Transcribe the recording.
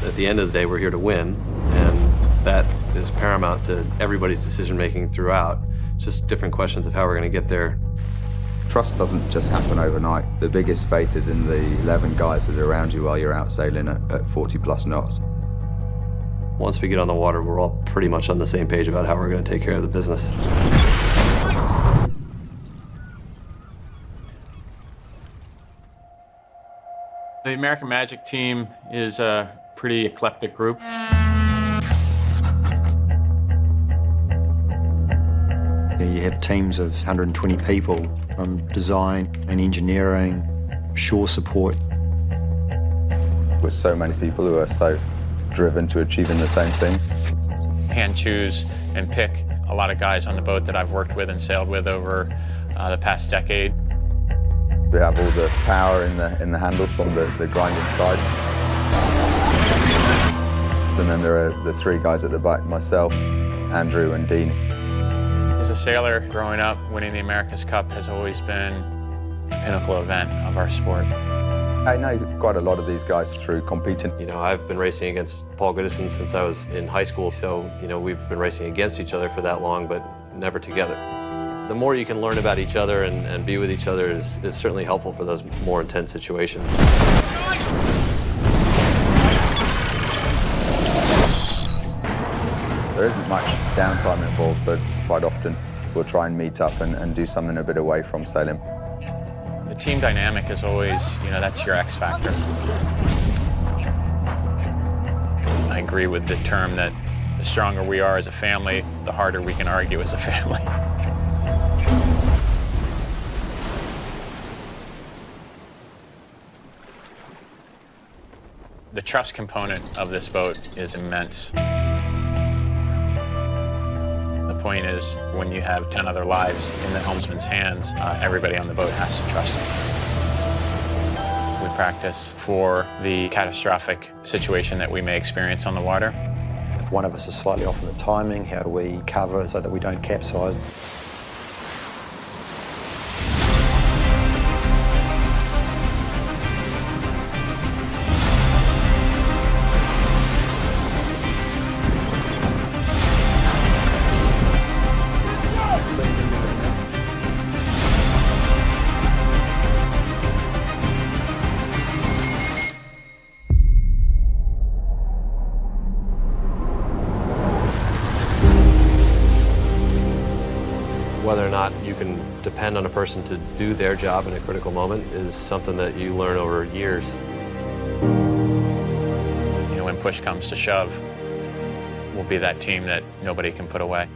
At the end of the day, we're here to win, and that is paramount to everybody's decision-making throughout. It's just different questions of how we're going to get there. Trust doesn't just happen overnight. The biggest faith is in the 11 guys that are around you while you're out sailing at 40+ knots. Once we get on the water, we're all pretty much on the same page about how we're going to take care of the business. The American Magic team is a pretty eclectic group. You have teams of 120 people from design and engineering, shore support. With so many people who are so driven to achieving the same thing. Hand choose and pick a lot of guys on the boat that I've worked with and sailed with over the past decade. We have all the power in the handles from the grinding side. And then there are the 3 guys at the back, myself, Andrew and Dean. As a sailor growing up, winning the America's Cup has always been the pinnacle event of our sport. I know quite a lot of these guys through competing. You know, I've been racing against Paul Goodison since I was in high school, so, you know, we've been racing against each other for that long, but never together. The more you can learn about each other and be with each other is certainly helpful for those more intense situations. There isn't much downtime involved, but quite often we'll try and meet up and do something a bit away from sailing. The team dynamic is always, you know, that's your X factor. I agree with the term that the stronger we are as a family, the harder we can argue as a family. The trust component of this boat is immense. The point is, when you have 10 other lives in the helmsman's hands, everybody on the boat has to trust him. We practice for the catastrophic situation that we may experience on the water. If one of us is slightly off in the timing, how do we cover so that we don't capsize? Whether or not you can depend on a person to do their job in a critical moment is something that you learn over years. You know, when push comes to shove, we'll be that team that nobody can put away.